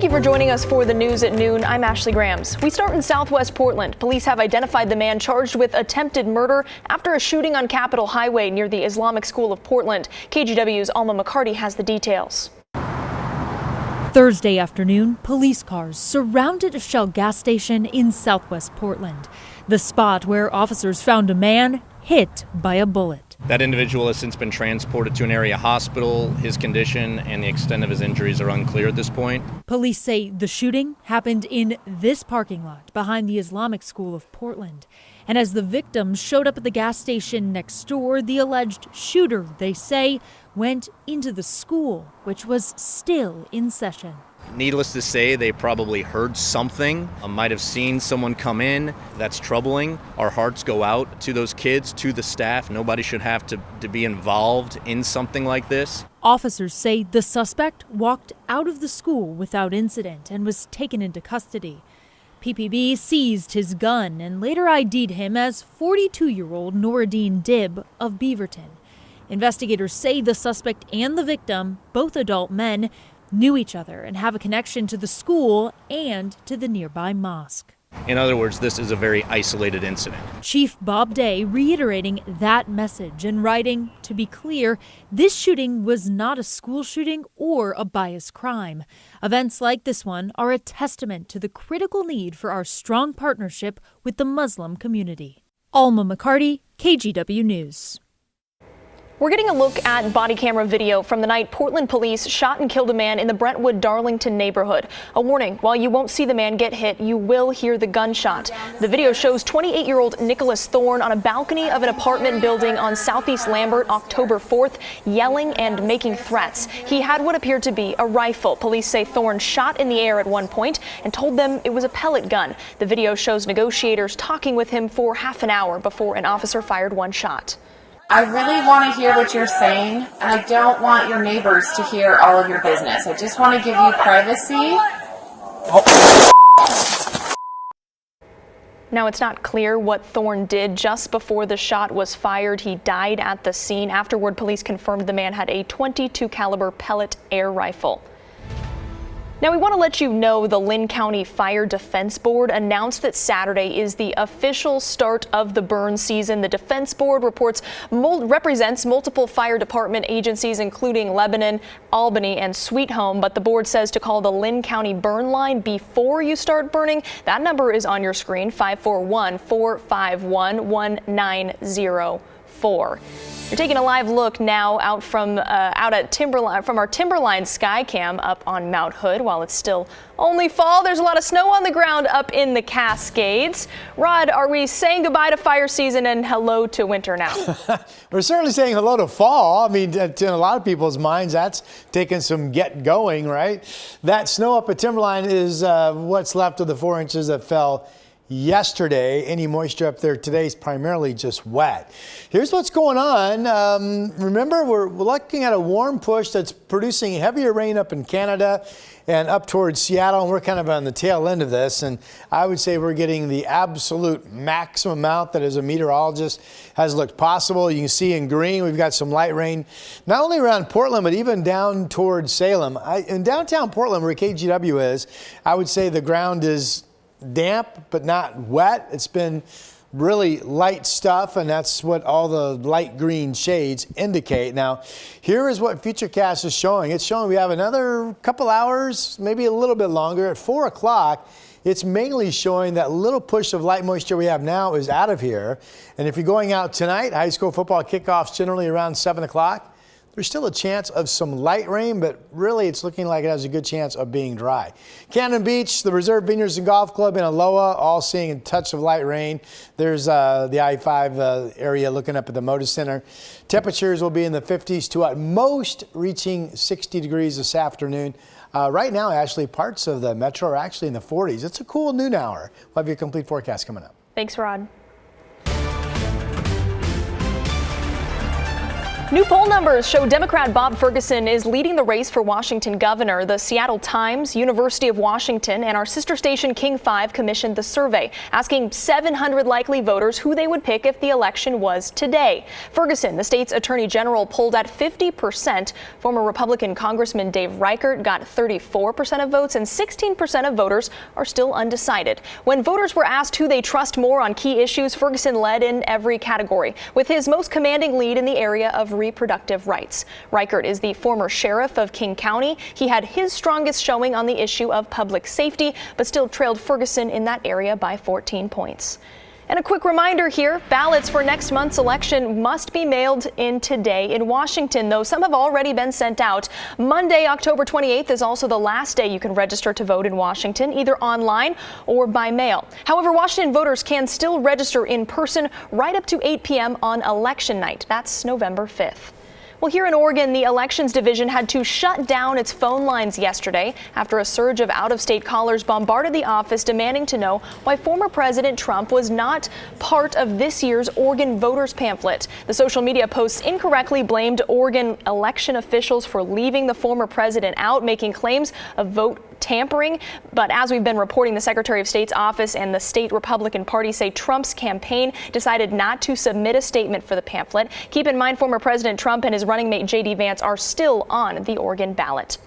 you for joining us for the news at noon. I'm Ashley Grams. We start in Southwest Portland. Police have identified the man charged with attempted murder after a shooting on Capitol Highway near the Islamic School of Portland. KGW's Alma McCarty has the details. Thursday afternoon, police cars surrounded a Shell gas station in Southwest Portland, the spot where officers found a man hit by a bullet. That individual has since been transported to an area hospital. His condition and the extent of his injuries are unclear at this point. Police say the shooting happened in this parking lot behind the Islamic School of Portland. And as the victims showed up at the gas station next door, the alleged shooter, they say, went into the school, which was still in session. Needless to say, they probably heard something, might have seen someone come in. That's troubling. Our hearts go out to those kids, to the staff. Nobody should have to be involved in something like this. Officers say the suspect walked out of the school without incident and was taken into custody. PPB seized his gun and later ID'd him as 42-year-old Noureddin Dib of Beaverton. Investigators say the suspect and the victim, both adult men, knew each other and have a connection to the school and to the nearby mosque. In other words, this is a very isolated incident. Chief Bob Day reiterating that message and writing, to be clear, this shooting was not a school shooting or a biased crime. Events like this one are a testament to the critical need for our strong partnership with the Muslim community. Alma McCarty, KGW News. We're getting a look at body camera video from the night Portland police shot and killed a man in the Brentwood-Darlington neighborhood. A warning, while you won't see the man get hit, you will hear the gunshot. The video shows 28-year-old Nicholas Thorne on a balcony of an apartment building on Southeast Lambert October 4th, yelling and making threats. He had what appeared to be a rifle. Police say Thorne shot in the air at one point and told them it was a pellet gun. The video shows negotiators talking with him for half an hour before an officer fired one shot. I really want to hear what you're saying, and I don't want your neighbors to hear all of your business. I just want to give you privacy. Now, it's not clear what Thorne did just before the shot was fired. He died at the scene. Afterward, police confirmed the man had a .22 caliber pellet air rifle. Now, we want to let you know the Lynn County Fire Defense Board announced that Saturday is the official start of the burn season. The Defense Board represents multiple fire department agencies, including Lebanon, Albany, and Sweet Home. But the board says to call the Lynn County Burn Line before you start burning. That number is on your screen, 541-451-1904. You're taking a live look now out at Timberline from our Timberline Skycam up on Mount Hood. While it's still only fall, there's a lot of snow on the ground up in the Cascades. Rod, are we saying goodbye to fire season and hello to winter now? We're certainly saying hello to fall. I mean, in a lot of people's minds, that's taking some get going, right? That snow up at Timberline is what's left of the 4 inches that fell yesterday. Any moisture up there today is primarily just wet. Here's what's going on. Remember, we're looking at a warm push that's producing heavier rain up in Canada and up towards Seattle, and we're kind of on the tail end of this. And I would say we're getting the absolute maximum amount that as a meteorologist has looked possible. You can see in green, we've got some light rain, not only around Portland, but even down towards Salem. In downtown Portland, where KGW is, I would say the ground is damp but not wet. It's been really light stuff, and that's what all the light green shades indicate. Now, here is what Futurecast is showing. It's showing we have another couple hours, maybe a little bit longer. At 4 o'clock, it's mainly showing that little push of light moisture we have now is out of here. And if you're going out tonight, high school football kickoffs generally around 7 o'clock. There's still a chance of some light rain, but really it's looking like it has a good chance of being dry. Cannon Beach, the Reserve Vineyards and Golf Club in Aloha, all seeing a touch of light rain. There's the I-5 area looking up at the Moda Center. Temperatures will be in the 50s to at most reaching 60 degrees this afternoon. Right now, actually, parts of the metro are actually in the 40s. It's a cool noon hour. We'll have your complete forecast coming up. Thanks, Rod. New poll numbers show Democrat Bob Ferguson is leading the race for Washington governor. The Seattle Times, University of Washington, and our sister station King 5 commissioned the survey, asking 700 likely voters who they would pick if the election was today. Ferguson, the state's attorney general, polled at 50%. Former Republican Congressman Dave Reichert got 34% of votes, and 16% of voters are still undecided. When voters were asked who they trust more on key issues, Ferguson led in every category, with his most commanding lead in the area of reproductive rights. Reichert is the former sheriff of King County. He had his strongest showing on the issue of public safety, but still trailed Ferguson in that area by 14 points. And a quick reminder here, ballots for next month's election must be mailed in today in Washington, though some have already been sent out. Monday, October 28th is also the last day you can register to vote in Washington, either online or by mail. However, Washington voters can still register in person right up to 8 p.m. on election night. That's November 5th. Well, here in Oregon, the Elections Division had to shut down its phone lines yesterday after a surge of out-of-state callers bombarded the office demanding to know why former President Trump was not part of this year's Oregon voters pamphlet. The social media posts incorrectly blamed Oregon election officials for leaving the former president out, making claims of vote tampering. But as we've been reporting, the Secretary of State's office and the state Republican Party say Trump's campaign decided not to submit a statement for the pamphlet. Keep in mind, former President Trump and his running mate J.D. Vance are still on the Oregon ballot.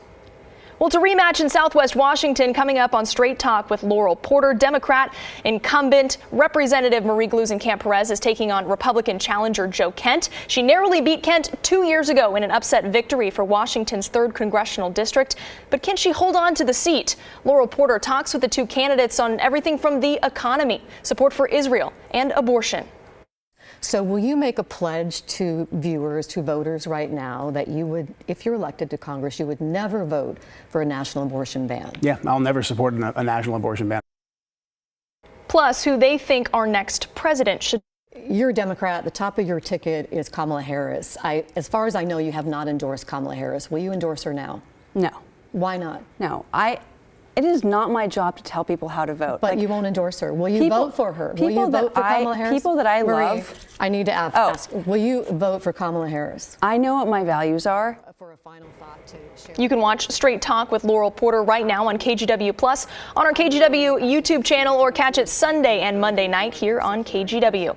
Well, it's a rematch in Southwest Washington coming up on Straight Talk with Laurel Porter. Democrat incumbent Representative Marie Gluesenkamp-Perez is taking on Republican challenger Joe Kent. She narrowly beat Kent 2 years ago in an upset victory for Washington's 3rd congressional district. But can she hold on to the seat? Laurel Porter talks with the two candidates on everything from the economy, support for Israel, and abortion. So will you make a pledge to viewers, to voters right now, that you would, if you're elected to Congress, you would never vote for a national abortion ban? Yeah, I'll never support a national abortion ban. Plus, who they think our next president should. You're a Democrat. The top of your ticket is Kamala Harris. As far as I know, you have not endorsed Kamala Harris. Will you endorse her now? No. Why not? No. It is not my job to tell people how to vote. But you won't endorse her. Will you vote for her? Will you vote for Kamala Harris? People that I Marie, love. I need to ask. Will you vote for Kamala Harris? I know what my values are. For a final thought to share. You can watch Straight Talk with Laurel Porter right now on KGW Plus, on our KGW YouTube channel, or catch it Sunday and Monday night here on KGW.